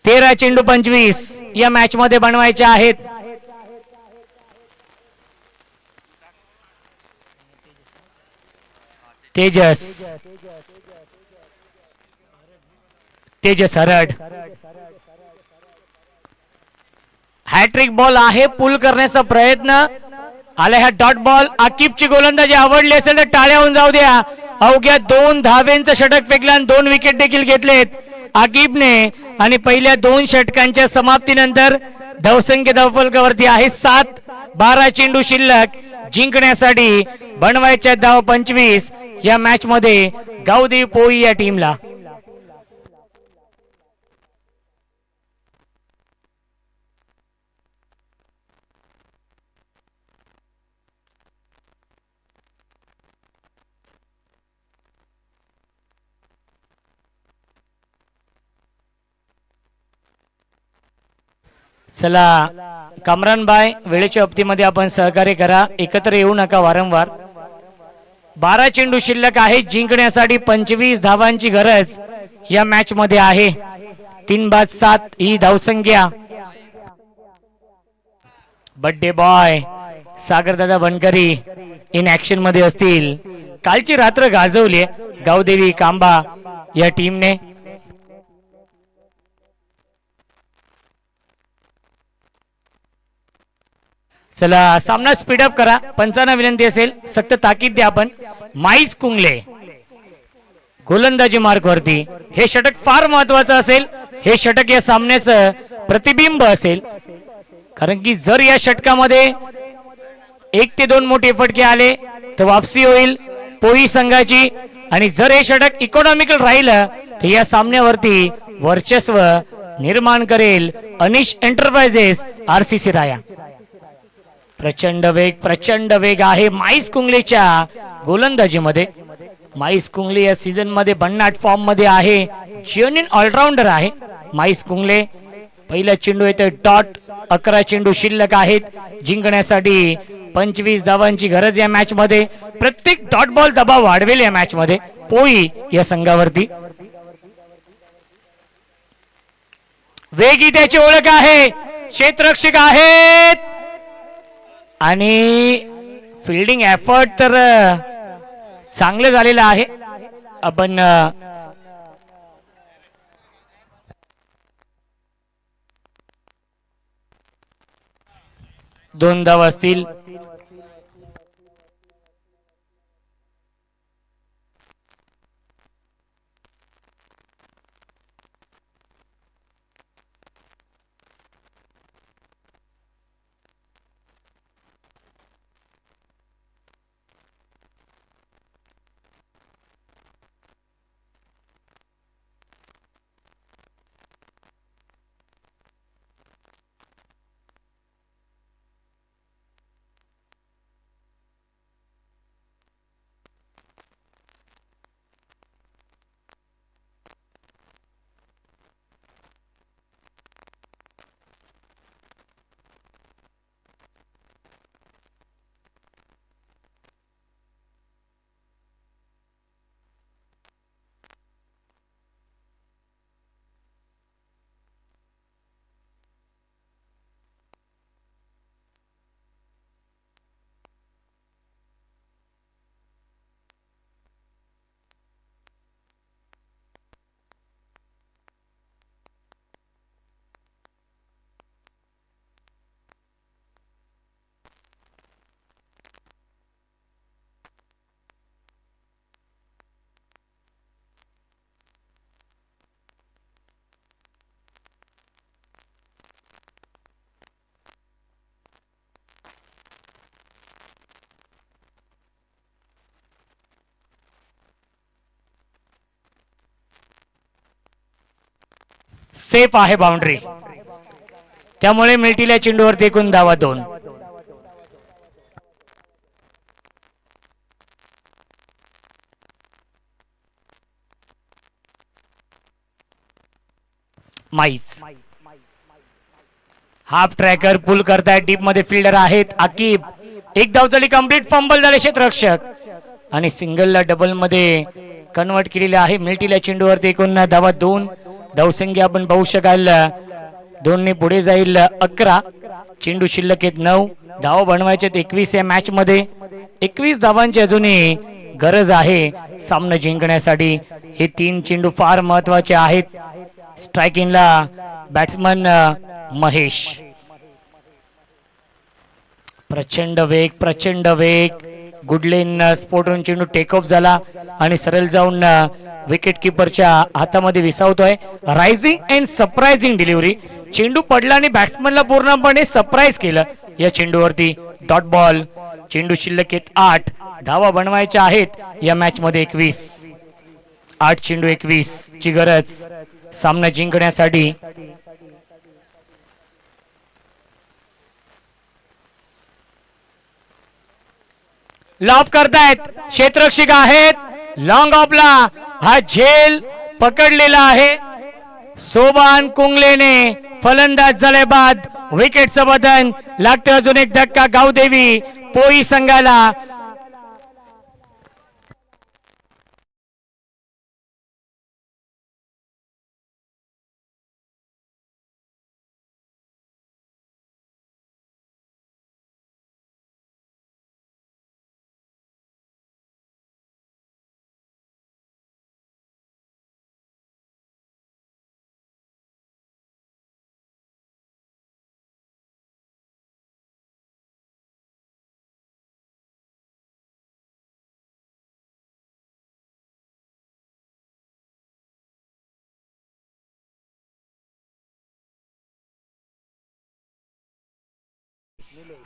तेरा चेंडू 25 या मॅच मध्ये बनवायचे आहेत. तेजस हरड. हॅट्रिक बॉल आहे. पुल करण्याचा प्रयत्न आला. हा डॉट बॉल. आकिबची गोलंदाजी आवडली असेल तर टाळ्या होऊन जाऊ द्या. अवघ्या 2 धावेंचं षटक फेकलं आणि 2 विकेट देखील घेतलेत आकिबने. आणि पहिल्या 2 षटकांच्या समाप्तीनंतर धावसंख्या धावफलकावरती आहे 7. 12 चेंडू शिल्लक. जिंकण्यासाठी बनवायच्या धाव 25 या मॅच मध्ये गावदेवी पोई या टीमला. चला कामरान बाय, वेळेच्या बाबतीमध्ये आपण सहकार्य करा. एकत्र येऊ नका वारंवार. 12 चेंडू शिल्लक आहे. जिंकण्यासाठी 25 धावांची गरज या मॅच मध्ये आहे. 3/7 ही धावसंख्या. Birthday boy सागरदादा Bankari in action मध्ये असतील. कालची रात्र गाजवली गावदेवी कांबा या टीमने. चला सामना स्पीडअप करा. पंचांना विनंती असेल सक्त ताकीद द्या आपण. माईस कुंगले गोलंदाजी मार्क वरती. हे षटक फार महत्वाचं असेल. हे षटक या सामन्याचं प्रतिबिंब असेल. कारण की जर या षटकामध्ये 1 ते 2 मोठे फटके आले तर वापसी होईल पोई संघाची. आणि जर हे षटक इकॉनॉमिकल राहिलं तर या सामन्यावरती वर्चस्व निर्माण करेल अनिश एंटरप्राइजेस RCC राया. प्रचंड वेग आहे माईस कुंगलेच्या गोलंदाजीमध्ये. माईस कुंगले या सीझन मध्ये भन्नाट फॉर्म मध्ये आहे. जेन्युइन ऑलराऊंडर आहे माईस कुंगले. पहिला चेंडू येतो डॉट. 11 चेंडू शिल्लक आहेत. जिंकण्यासाठी 25 धावांची गरज या मॅच मध्ये. प्रत्येक डॉट बॉल दबाव वाढवेल या मॅच मध्ये पोई या संघावरती. वेगी त्याची ओळख आहे. क्षेत्ररक्षक आहेत आणि फिल्डिंग एफर्ट तर चांगलं झालेलं आहे. आपण दोन धावा असतील. सेफ आहे बाउंड्री, त्यामुळे मिल्टीला चेंडूवरती एकूण धावा 2. माईस हाफ ट्रॅकर पुल करतायत, डीप मध्ये फिल्डर आहेत आकिब. एक धाव झाली कंप्लीट, फंबल झाले क्षेत्ररक्षक आणि सिंगलला डबल मध्ये कन्वर्ट केलेले आहे. मिल्टीला चेंडूवरती एकूण धावा 2. धावसंख्या आपण पाहू शकाल 2 ने पुढे जाईल 11. चेंडू शिल्लक आहेत 9. धावा बनवायचे 21 या मॅच मध्ये. 21 धावांची अजूनही गरज आहे सामना जिंकण्यासाठी. हे 3 चेंडू फार महत्वाचे आहेत. स्ट्रायकिंगला बॅट्समन महेश. प्रचंड वेग गुडलेन स्फोटून चेंडू टेकऑफ झाला आणि सरळ जाऊन विकेट किपरच्या हातामध्ये विसावतोय. Rising and surprising delivery. चेंडू पडला आणि बॅट्समनला पूर्णपणे सरप्राईज केलं या चेंडूवरती. Dot ball. चेंडू शिल्लक आहेत 8. धावा बनवायच्या आहेत या मॅच मध्ये 21. 8 चेंडू 21 ची गरज सामना जिंकण्यासाठी. लॉफ करतायत, क्षेत्ररक्षक आहेत. लॉंग ऑफला हा झेल पकडलेला आहे. सोबान कुंगलेने फलंदाज झाले बाद. विकेटचं बदन लागतं. अजून एक धक्का गावदेवी पोई संघाला.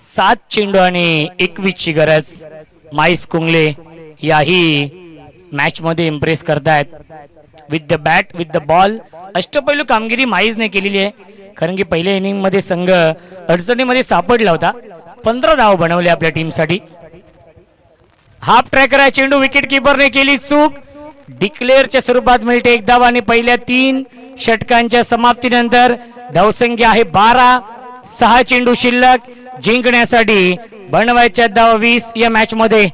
सात चेंडू आणि 21 ची गरज. माईस कुंगले याही मॅच मध्ये इम्प्रेस करतायत. With the bat with the ball. अष्टपैलू कामगिरी माईजने केलेली आहे, कारण की पहिल्या इनिंग मध्ये संघ अडचणीमध्ये सापडला होता. 15 धाव बनवले आपल्या टीमसाठी. हाफ ट्रॅकर आहे चेंडू. विकेट किपरने केली चूक. डिक्लेअरच्या स्वरूपात मिळते 1 धाव आणि पहिल्या 3 षटकांच्या समाप्तीनंतर धावसंख्या आहे 12. 6 चेंडू शिल्लक. जिंकण्यासाठी बनवायच्या धावा 20 या मॅच मध्ये.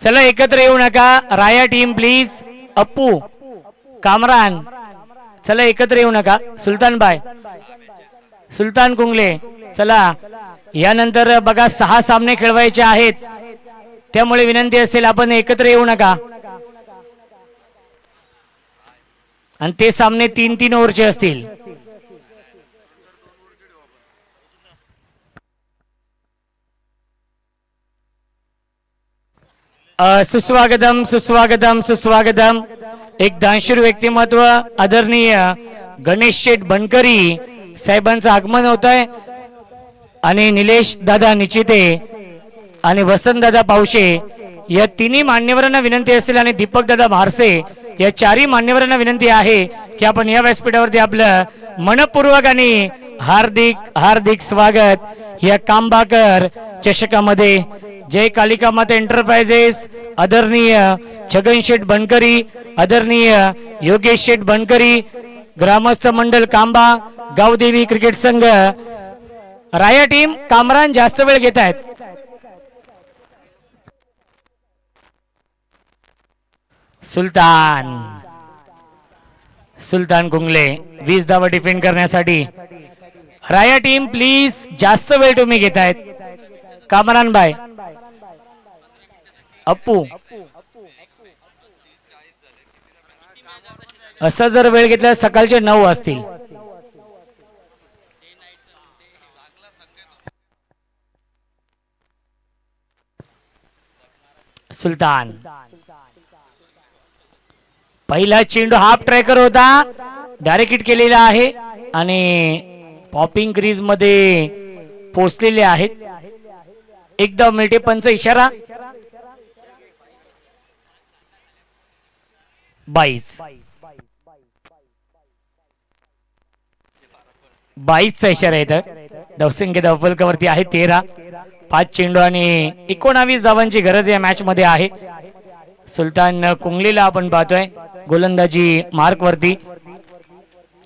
चला एकत्र येऊ नका. राया टीम प्लीज. अप्पू कामरान चला एकत्र येऊ नका. सुलतान बाय सुलतान कुंगले चला. यानंतर बघा 6 सामने खेळवायचे आहेत, त्यामुळे विनंती असेल आपण एकत्र येऊ नका. आणि ते सामने 3-3 ओव्हरचे असतील. सुस्वागतम सुस्वागतम सुस्वागतम. एक दानशूर व्यक्तिमत्व आदरणीय गणेश शेठ बनकरी साहेबांचं आगमन होत आहे आणि निलेश दादा निचिते आणि वसंत दादा पावशे या तिन्ही मान्यवरांना विनंती असेल आणि दीपक दादा भारसे या 4ही मान्यवरांना विनंती आहे की आपण या व्यासपीठावरती आपलं मनपूर्वक आणि हार्दिक हार्दिक स्वागत या कांबाकर चषकामध्ये. जय कालिका माता एंटरप्राइजेस आदरणीय छगन शेठ बनकरी, आदरणीय योगेश शेठ बनकरी, ग्रामस्थ मंडल कांबा, गावदेवी क्रिकेट संघ. राया टीम कामरान जास्त वेळ घेत आहेत. सुलतान सुलतान कुंगले 20 धावा डिफेंड करण्यासाठी. राया टीम प्लीज जास्त वेळ तुम्ही घेत आहेत. कामरान बाय अप्पू असं जर वेळ घेतला सकाळचे 9 असतील. सुलतान पहिला चेंडू हाफ ट्रॅकर होता, डायरेक्ट हिट केलेला आहे आणि पॉपिंग क्रीज मध्ये पोहोचलेले आहेत. एकदा मिळते पंच इशारा. 22 चा इशारा येतं. धावसंख्या धावफलकावरती आहे 13. 5 चेंडू आणि 19 धावांची गरज या मॅच मध्ये आहे. सुलतान कुंगलीला आपण पाहतोय गोलंदाजी मार्क वरती.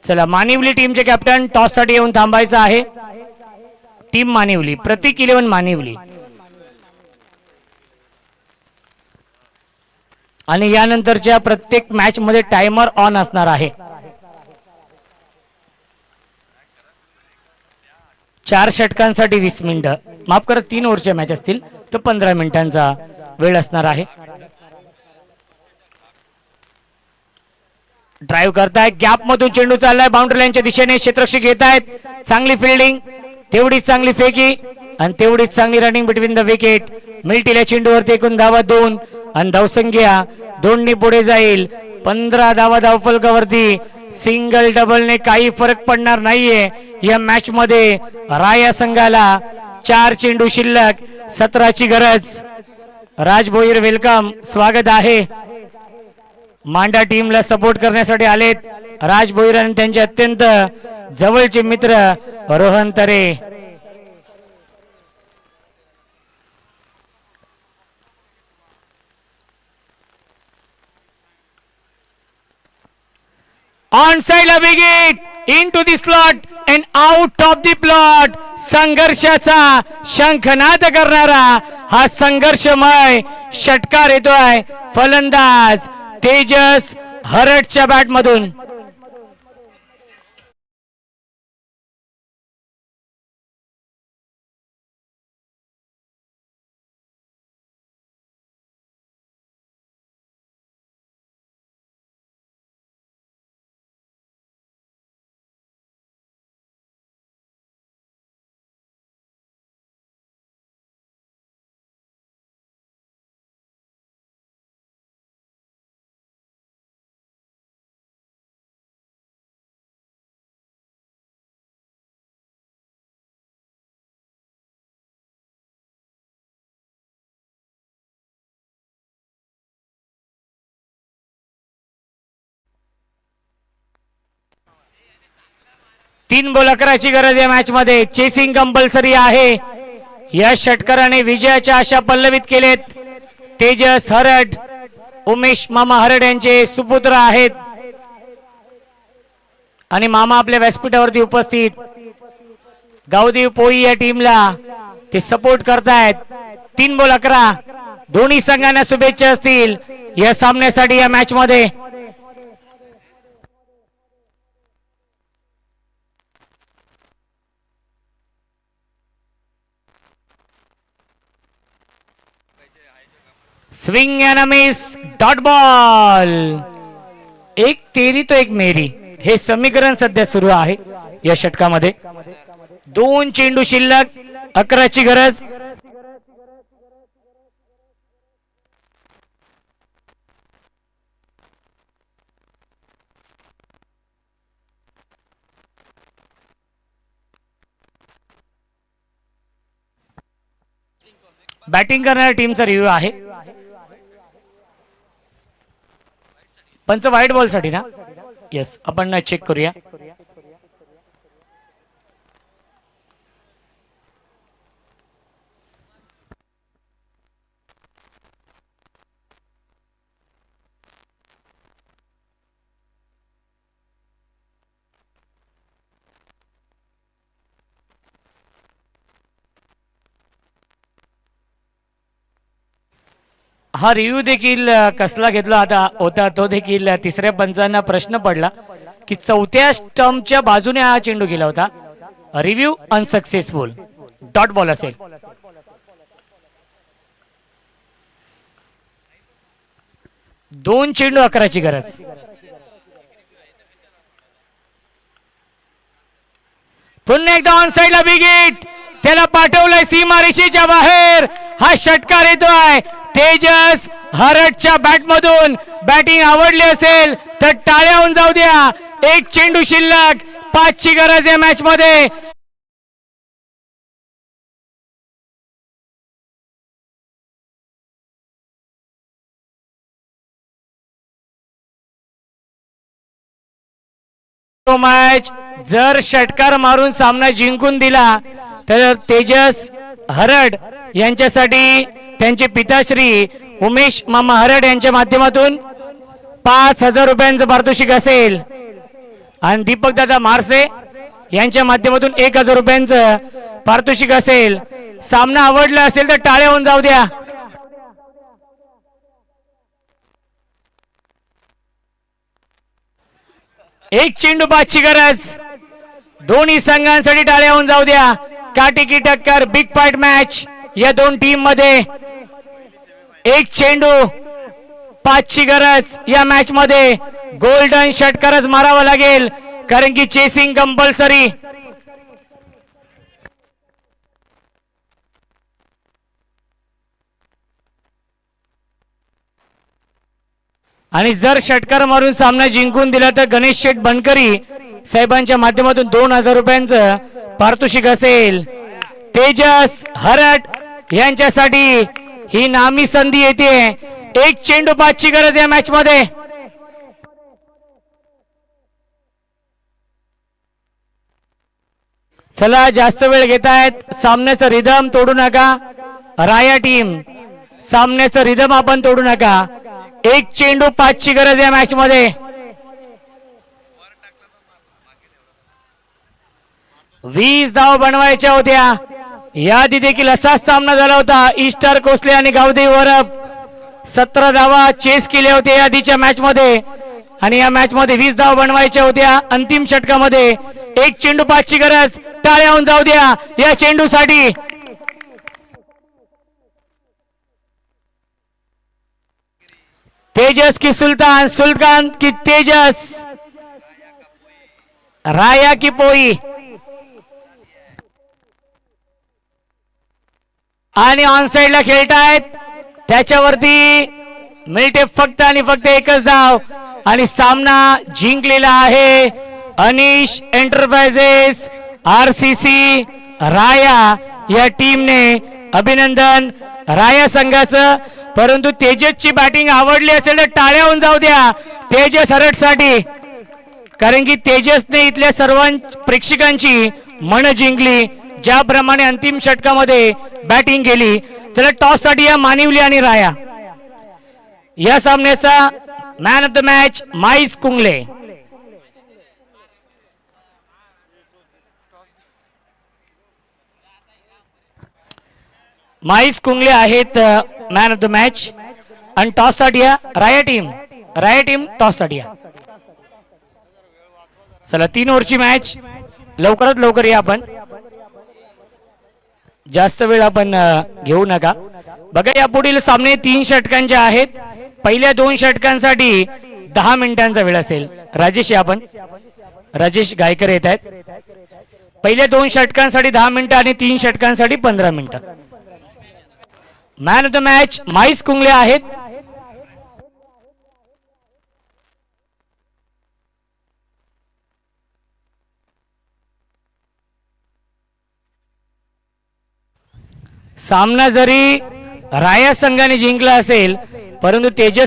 चला, मानिवली टीमचे कॅप्टन टॉस साठी येऊन थांबायचं आहे. टीम मानिवली, प्रतीक 11 मानिवली. आणि यानंतरच्या प्रत्येक मॅच मध्ये टायमर ऑन असणार आहे. 4 षटकांसाठी 20 मिनिटं, माफ करा 3 ओव्हरच्या मॅच असतील तर 15 मिनिटांचा वेळ असणार आहे. ड्राईव्ह करताय, गॅप मधून चेंडू चाललाय बाउंड्री लाईनच्या दिशेने. क्षेत्ररक्षक घेत आहेत. चांगली फिल्डिंग, तेवढीच चांगली फेकी आणि तेवढीच चांगली रनिंग बिटवीन द विकेट. मिळतील चेंडूवरती एकूण धावा 2 आणि धावसंख्या 2 पुढे जाईल. 15 धावा धावफलकावरती. सिंगल डबलने काही फरक पडणार नाहीये या मॅच मध्ये. राया संघाला 4 चेंडू शिल्लक, 17ची गरज. राज भोईर वेलकम, स्वागत आहे. मांडा टीमला सपोर्ट करण्यासाठी आलेत राज भोईर आणि त्यांचे अत्यंत जवळचे मित्र Rohan Tare. On side wicket into the slot and out of the plot. संघर्षाचा शंखनाद करणारा हा संघर्षमय षटकार येतोय फलंदाज तेजस हरटच्या बॅट मधून. तीन बॉल 11ची गरज या मॅच मध्ये. चेसिंग कंपल्सरी आहे. या षटकाराने विजयाच्या आशा पल्लवित केलेत. तेजस हरट, उमेश मामा हरट यांचे सुपुत्र आहेत आणि मामा आपल्या व्यासपीठावरती उपस्थित. गावदेव पोई या टीमला ते सपोर्ट करतायत. 3 बॉल 11. दोन्ही संघांना शुभेच्छा असतील या सामन्यासाठी या मॅच मध्ये. स्विंग एंड अ मिस, डॉट बॉल. एक तेरी तो एक मेरी, हे समीकरण सध्या सुरू आहे या षटकामध्ये. 2 चेंडू शिल्लक, 11ची गरज. बॅटिंग करणाऱ्या टीमचा रिव्ह्यू आहे. पंच व्हाईट बॉल साठी ना? येस, आपण चेक करूया. हा रिव्ह्यू देखील कसला घेतला होता तो देखील तिसऱ्या पंचांना प्रश्न पडला की 4थ्या स्टंपच्या बाजूने हा चेंडू गेला होता. रिव्ह्यू अनसक्सेसफुल, डॉट बॉल असेल. दोन चेंडू 11ची गरज. पुन्हा एकदा ऑन साइडला बिग हिट, त्याला पाठवलंय सीमारेषेच्या बाहेर. हा षटकार येतोय तेजस हरटच्या बॅट मधून. बॅटिंग आवडली असेल तर टाळ्या होऊन जाऊ द्या. एक चेंडू शिल्लक, 5 ची गरज आहे मॅच मध्ये. तो मॅच जर षटकार मारून सामना जिंकून दिला तर तेजस हरड यांच्यासाठी त्यांचे पिताश्री उमेश मामा हरड यांच्या माध्यमातून 5,000 रुपयांचं पारितोषिक असेल आणि दीपक दादा मारसे यांच्या माध्यमातून 1,000 रुपयांचं पारितोषिक असेल. सामना आवडला असेल तर टाळ्या होऊन जाऊ द्या. एक चेंडू 5 ची गरज, दोन्ही संघांसाठी टाळ्या होऊन जाऊ द्या. काटेकी टक्कर, बिग फाईट मॅच या दोन टीम मध्ये. एक चेंडू 5 ची गरज या मॅच मध्ये. गोल्डन षटकारच मारावा लागेल कारण की चेसिंग कंपल्सरी. आणि जर षटकार मारून सामना जिंकून दिला तर गणेश शेठ बनकरी साहेबांच्या माध्यमातून 2,000 रुपयांचं पारितोषिक असेल. तेजस हरट यांच्यासाठी ही नामी संधी येते. एक चेंडू 5 ची गरज या मॅच मध्ये. चला जास्त वेळ घेतायत, सामन्याचं रिदम तोडू नका. राया टीम सामन्याचं रिदम आपण तोडू नका. एक चेंडू 5 ची गरज या मॅच मध्ये. 20 धाव बनवायच्या होत्या. याआधी देखील असाच सामना झाला होता. ईस्टर कोसले आणि गावदेवी वरप 17 धावा चेस केल्या होत्या याआधीच्या मॅच मध्ये आणि या मॅच मध्ये 20 धाव बनवायच्या होत्या. अंतिम षटकामध्ये एक चेंडू 5 ची गरज. टाळ्या होऊन जाऊ द्या या चेंडूसाठी. तेजस की सुल्तान, सुल्तान की तेजस, राया की पोई. आणि ऑन साइडला खेळतायत त्याच्यावरती मिळते फक्त आणि फक्त एकच धाव आणि सामना जिंकलेला आहे अनिश एंटरप्राइजेस आरसीसी राया या टीमने. अभिनंदन राया संघाचं. परंतु तेजसची बॅटिंग आवडली असेल तर टाळ्या होऊन जाऊ द्या तेजस हरटसाठी कारण की तेजसने इथल्या सर्व प्रेक्षकांची मन जिंकली ज्याप्रमाणे अंतिम षटकामध्ये बॅटिंग केली. चला टॉस साठी या मानिवली आणि राया. या सामन्याचा man of the match Mais Kungle. Mais Kungle आहेत मॅन ऑफ द मॅच. आणि टॉस साठी या राया टीम टॉस साठी या. चला 3 ओव्हरची मॅच, लवकरात लवकर या. आपण जास्त वेळ आपण घेऊ नका. बघा या पुढील सामने 3 षटकांचे आहेत. पहिल्या 2 षटकांसाठी 10 मिनिटांचा वेळ असेल. राजेश आपण राजेश गायकर येत आहेत. पहिल्या 2 षटकांसाठी 10 मिनिटं आणि 3 षटकांसाठी 15 मिनिटं. Man of the match Mais Kungle आहेत. सामना जरी राया संघाने जिंकला असेल परंतु तेजस